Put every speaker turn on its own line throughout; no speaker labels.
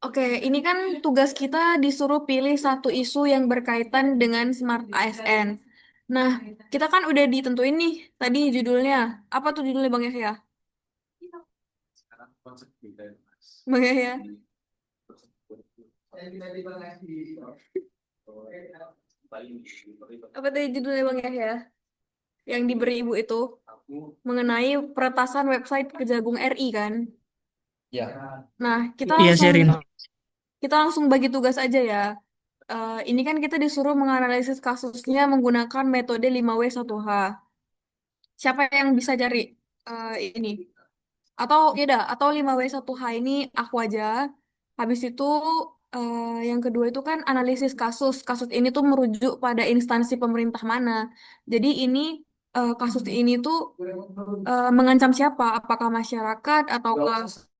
Oke, ini kan tugas kita disuruh pilih satu isu yang berkaitan dengan Smart ASN. Nah, kita kan udah ditentuin nih tadi judulnya. Apa tuh judulnya Bang Yahya? Bang Yahya. Apa tadi judulnya Bang Yahya? Yang diberi ibu itu mengenai peretasan website Kejagung RI kan?
Ya.
Nah,
Iya, Sherin.
kita langsung bagi tugas aja ya. Ini kan kita disuruh menganalisis kasusnya menggunakan metode 5W1H. Siapa yang bisa cari ini? Atau ya udah, atau 5W1H ini aku aja. Habis itu yang kedua itu kan analisis kasus. Kasus ini tuh merujuk pada instansi pemerintah mana. Jadi ini kasus ini tuh mengancam siapa? Apakah masyarakat atau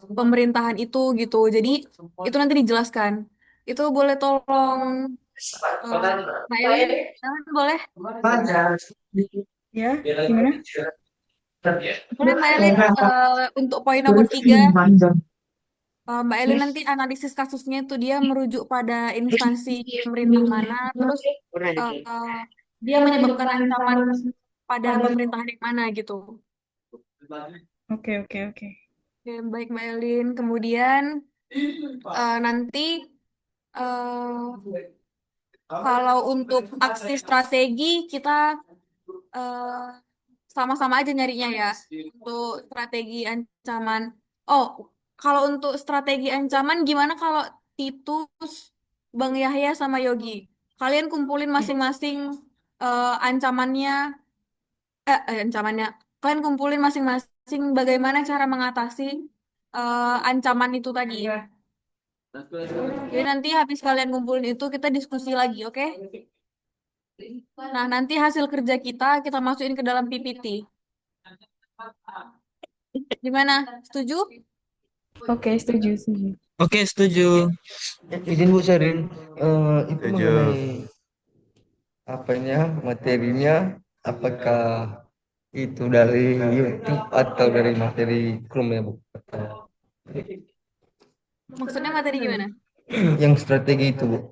pemerintahan itu gitu. Jadi itu nanti dijelaskan. Itu boleh tolong Mbak Elin, boleh?
Ya, gimana?
Boleh Mbak Elin untuk poin nomor 3. Mbak Elin nanti analisis kasusnya itu dia merujuk pada instansi pemerintah mana, terus eh, dia menyebabkan ancaman pada pemerintahan yang mana gitu.
Oke, oke, oke.
Oke, baik Mbak Elin. Kemudian nanti eh, kalau untuk aksi strategi kita eh, sama-sama aja nyarinya ya untuk strategi ancaman. Oh, kalau untuk strategi ancaman gimana kalau Titus, Bang Yahya sama Yogi? Kalian kumpulin masing-masing ancamannya, ancamannya. Kalian kumpulin masing-masing bagaimana cara mengatasi ancaman itu tadi. Jadi nanti habis kalian kumpulin itu kita diskusi lagi, oke? Nah, nanti hasil kerja kita masukin ke dalam PPT. Gimana? Setuju?
Oke, setuju, setuju.
Oke, setuju.
Izin Bu Sherin, itu
Setuju.
mengenai apanya materinya, apakah itu dari YouTube atau dari materi Chrome ya Bu?
Maksudnya materi gimana?
Yang strategi itu Bu.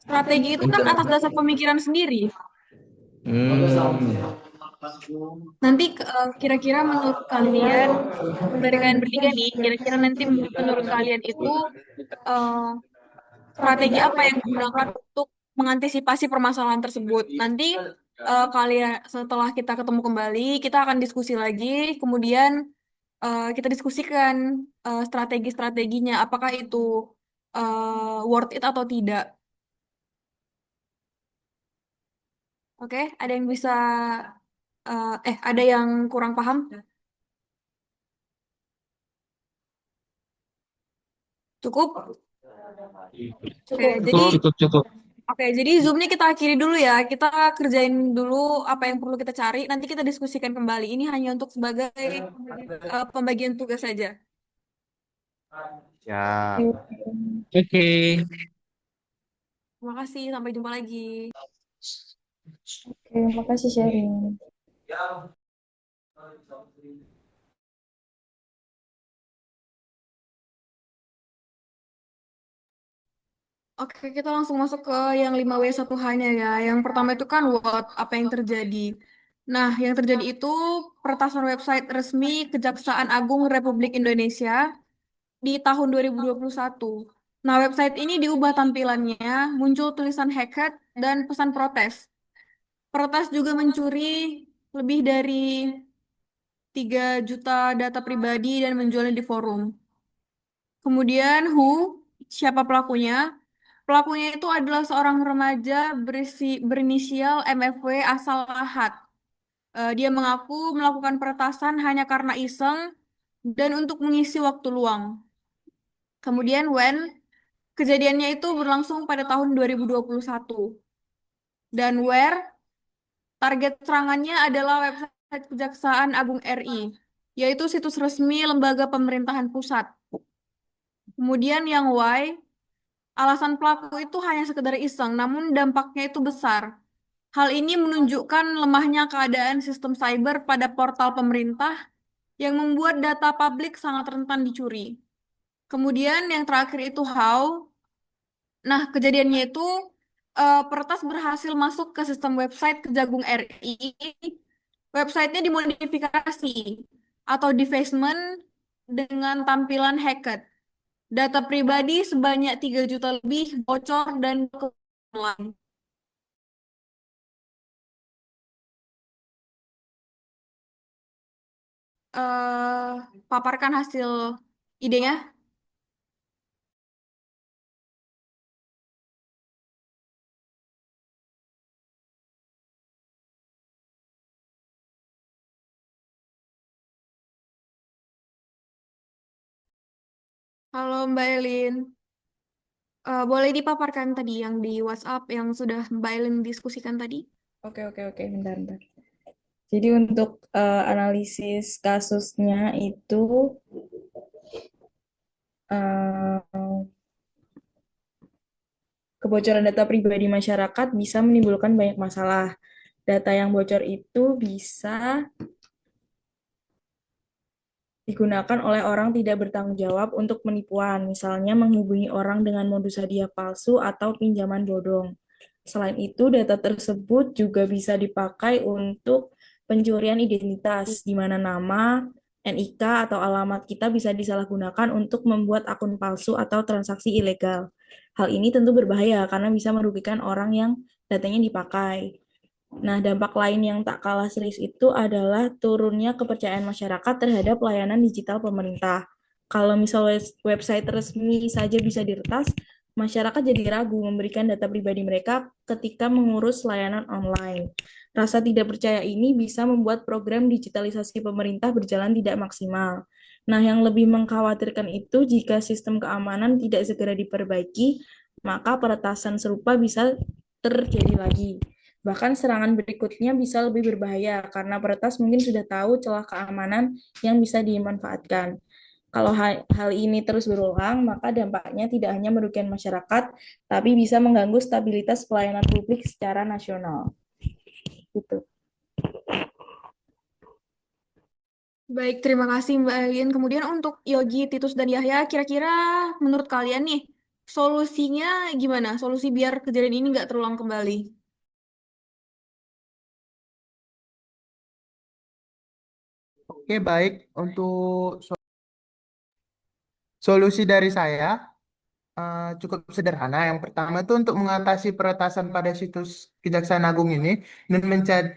Strategi itu kan atas dasar pemikiran sendiri.
Hmm.
Nanti kira-kira menurut kalian, dari kalian bertiga nih, kira-kira nanti menurut kalian itu eh, strategi apa yang digunakan untuk mengantisipasi permasalahan tersebut? Nanti kalian setelah kita ketemu kembali, kita akan diskusi lagi, kemudian kita diskusikan strategi-strateginya, apakah itu worth it atau tidak. Oke, ada yang bisa, ada yang kurang paham? Cukup? Oke, jadi
Cukup.
Cukup, cukup.
Zoom-nya kita akhiri dulu ya. Kita kerjain dulu apa yang perlu kita cari. Nanti kita diskusikan kembali. Ini hanya untuk sebagai pembagian tugas saja.
Siap.
Oke.
Terima kasih. Sampai jumpa lagi.
Oke, makasih sharing.
Oke, kita langsung masuk ke yang 5W1H-nya ya. Yang pertama itu kan apa yang terjadi. Nah, yang terjadi itu peretasan website resmi Kejaksaan Agung Republik Indonesia di tahun 2021. Nah, website ini diubah tampilannya, muncul tulisan hacked dan pesan protes. Protes juga mencuri lebih dari 3 juta data pribadi dan menjualnya di forum. Kemudian siapa pelakunya? Pelakunya itu adalah seorang remaja berinisial MFW asal Lahat. Dia mengaku melakukan peretasan hanya karena iseng dan untuk mengisi waktu luang. Kemudian kejadiannya itu berlangsung pada tahun 2021. Dan target serangannya adalah website Kejaksaan Agung RI, yaitu situs resmi lembaga pemerintahan pusat. Kemudian yang alasan pelaku itu hanya sekedar iseng, namun dampaknya itu besar. Hal ini menunjukkan lemahnya keadaan sistem cyber pada portal pemerintah yang membuat data publik sangat rentan dicuri. Kemudian yang terakhir itu how. Nah, kejadiannya itu peretas berhasil masuk ke sistem website Kejagung RI. Websitenya dimodifikasi atau defacement dengan tampilan hacked. Data pribadi sebanyak 3 juta lebih bocor dan ke online. Paparkan hasil idenya. Halo Mbak Elin. Boleh dipaparkan tadi yang di WhatsApp yang sudah Mbak Elin diskusikan tadi?
Oke, oke, oke. Bentar, bentar. Jadi untuk analisis kasusnya itu eh, kebocoran data pribadi masyarakat bisa menimbulkan banyak masalah. Data yang bocor itu bisa digunakan oleh orang tidak bertanggung jawab untuk penipuan, misalnya menghubungi orang dengan modus hadiah palsu atau pinjaman bodong. Selain itu, data tersebut juga bisa dipakai untuk pencurian identitas, di mana nama, NIK, atau alamat kita bisa disalahgunakan untuk membuat akun palsu atau transaksi ilegal. Hal ini tentu berbahaya karena bisa merugikan orang yang datanya dipakai. Nah, dampak lain yang tak kalah serius itu adalah turunnya kepercayaan masyarakat terhadap layanan digital pemerintah. Kalau misal website resmi saja bisa diretas, masyarakat jadi ragu memberikan data pribadi mereka ketika mengurus layanan online. Rasa tidak percaya ini bisa membuat program digitalisasi pemerintah berjalan tidak maksimal. Nah, yang lebih mengkhawatirkan itu jika sistem keamanan tidak segera diperbaiki, maka peretasan serupa bisa terjadi lagi. Bahkan serangan berikutnya bisa lebih berbahaya karena peretas mungkin sudah tahu celah keamanan yang bisa dimanfaatkan. Kalau hal ini terus berulang, maka dampaknya tidak hanya merugikan masyarakat, tapi bisa mengganggu stabilitas pelayanan publik secara nasional. Gitu.
Baik, terima kasih Mbak Elin. Kemudian untuk Yogi, Titus, dan Yahya, kira-kira menurut kalian nih, solusinya gimana? Solusi biar kejadian ini nggak terulang kembali?
Oke, baik. Untuk solusi dari saya cukup sederhana. Yang pertama itu untuk mengatasi peretasan pada situs Kejaksaan Agung ini dan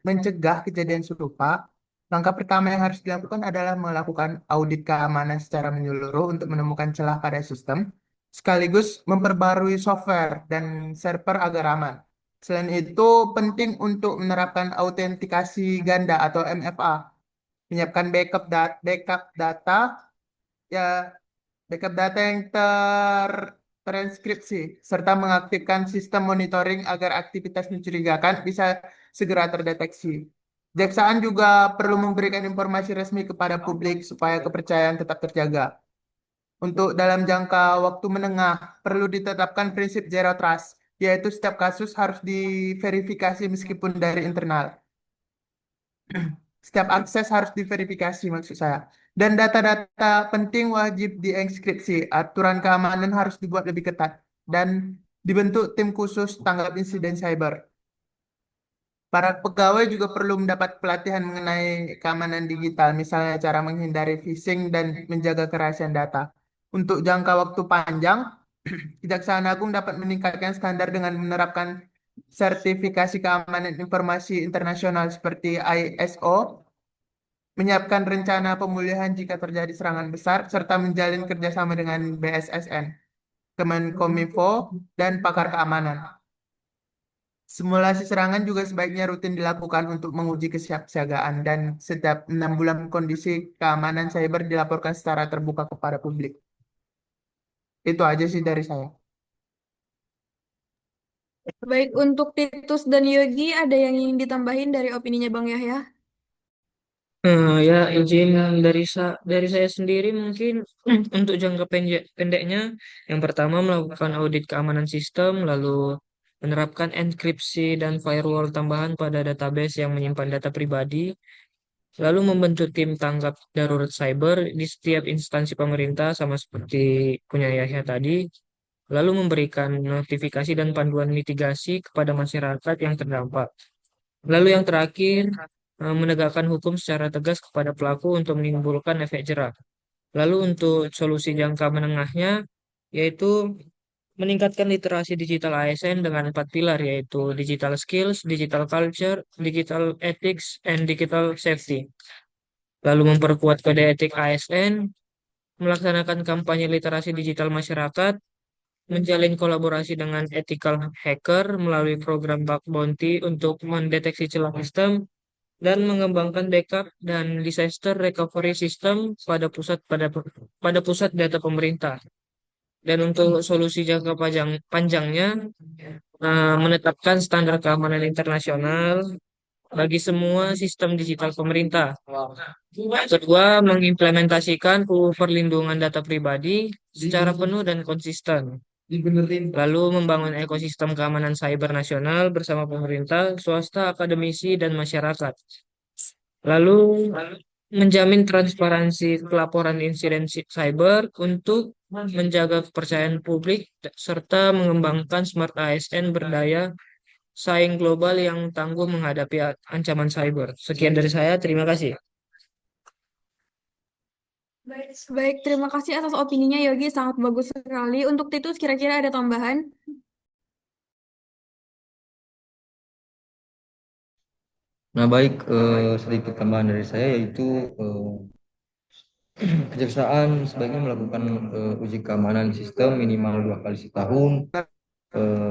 mencegah kejadian serupa. Langkah pertama yang harus dilakukan adalah melakukan audit keamanan secara menyeluruh untuk menemukan celah pada sistem, sekaligus memperbarui software dan server agar aman. Selain itu, penting untuk menerapkan autentikasi ganda atau MFA, menyiapkan backup data ya backup data yang terenkripsi serta mengaktifkan sistem monitoring agar aktivitas mencurigakan bisa segera terdeteksi. Kejaksaan juga perlu memberikan informasi resmi kepada publik supaya kepercayaan tetap terjaga. Untuk dalam jangka waktu menengah, perlu ditetapkan prinsip zero trust, yaitu setiap kasus harus diverifikasi meskipun dari internal. Setiap akses harus diverifikasi maksud saya. Dan data-data penting wajib dienkripsi. Aturan keamanan harus dibuat lebih ketat. Dan dibentuk tim khusus tanggap insiden cyber. Para pegawai juga perlu mendapat pelatihan mengenai keamanan digital, misalnya cara menghindari phishing dan menjaga kerahasiaan data. Untuk jangka waktu panjang, Kejaksaan Agung dapat meningkatkan standar dengan menerapkan sertifikasi keamanan informasi internasional seperti ISO, menyiapkan rencana pemulihan jika terjadi serangan besar, serta menjalin kerjasama dengan BSSN, Kemenkominfo, dan pakar keamanan. Simulasi serangan juga sebaiknya rutin dilakukan untuk menguji kesiapsiagaan dan setiap 6 bulan kondisi keamanan cyber dilaporkan secara terbuka kepada publik. Itu aja sih dari saya.
Baik, untuk Titus dan Yogi, ada yang ingin ditambahin dari opininya Bang Yahya?
Ya, izin dari saya sendiri mungkin untuk jangka pendeknya, yang pertama melakukan audit keamanan sistem, lalu menerapkan enkripsi dan firewall tambahan pada database yang menyimpan data pribadi. lalu membentuk tim tanggap darurat cyber di setiap instansi pemerintah sama seperti punya Yahya tadi, lalu memberikan notifikasi dan panduan mitigasi kepada masyarakat yang terdampak. Lalu yang terakhir, menegakkan hukum secara tegas kepada pelaku untuk menimbulkan efek jerah. Lalu untuk solusi jangka menengahnya, yaitu meningkatkan literasi digital ASN dengan 4 pilar, yaitu digital skills, digital culture, digital ethics, and digital safety. Lalu memperkuat kode etik ASN, melaksanakan kampanye literasi digital masyarakat, menjalin kolaborasi dengan ethical hacker melalui program bug bounty untuk mendeteksi celah sistem, dan mengembangkan backup dan disaster recovery system pada pusat data pemerintah. Dan untuk solusi jangka panjangnya, menetapkan standar keamanan internasional bagi semua sistem digital pemerintah. Kedua, mengimplementasikan UU Perlindungan Data Pribadi secara penuh dan konsisten. Lalu membangun ekosistem keamanan cyber nasional bersama pemerintah, swasta, akademisi, dan masyarakat. Lalu menjamin transparansi pelaporan insiden cyber untuk menjaga kepercayaan publik serta mengembangkan smart ASN berdaya saing global yang tangguh menghadapi ancaman cyber. Sekian dari saya, terima kasih.
Baik, terima kasih atas opininya Yogi, sangat bagus sekali. Untuk Titus kira-kira ada tambahan?
Nah, baik, sedikit tambahan dari saya yaitu kejaksaan sebaiknya melakukan uji keamanan sistem minimal 2 kali setahun,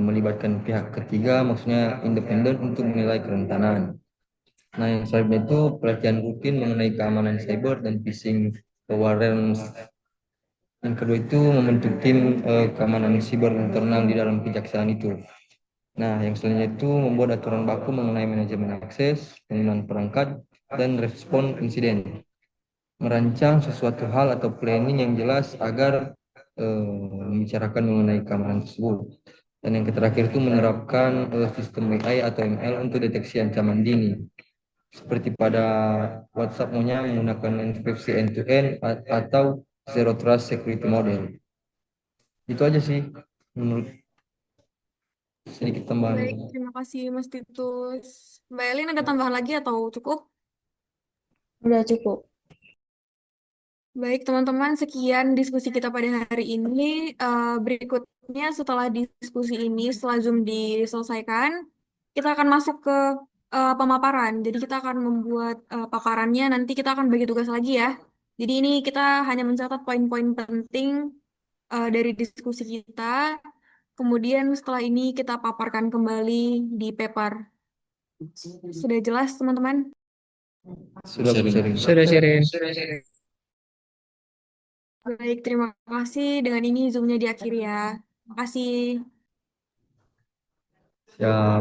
melibatkan pihak ketiga, maksudnya independen untuk menilai kerentanan. Nah, yang selanjutnya itu pelatihan rutin mengenai keamanan cyber dan phishing awareness. Yang kedua itu membentuk tim keamanan siber internal di dalam kejaksaan itu. Nah, yang selanjutnya itu membuat aturan baku mengenai manajemen akses, penggunaan perangkat, dan respon insiden. Merancang sesuatu hal atau planning yang jelas agar membicarakan mengenai keamanan tersebut. Dan yang terakhir itu menerapkan sistem AI atau ML untuk deteksi ancaman dini. Seperti pada WhatsApp menggunakan enkripsi end-to-end atau Zero Trust Security Model. Itu aja sih menurut sedikit tambahan.
Baik, terima kasih Mas Titus. Mbak Elin ada tambahan lagi atau cukup?
Udah cukup.
Baik, teman-teman, sekian diskusi kita pada hari ini. Berikutnya, setelah diskusi ini, setelah Zoom diselesaikan, kita akan masuk ke pemaparan. Jadi, kita akan membuat paparannya, nanti kita akan bagi tugas lagi ya. Jadi, ini kita hanya mencatat poin-poin penting dari diskusi kita. Kemudian, setelah ini kita paparkan kembali di paper. Sudah jelas, teman-teman?
Sudah Bu sharing.
Sudah sharing.
Baik, terima kasih. Dengan ini Zoom-nya diakhiri ya. Terima kasih.
Siap.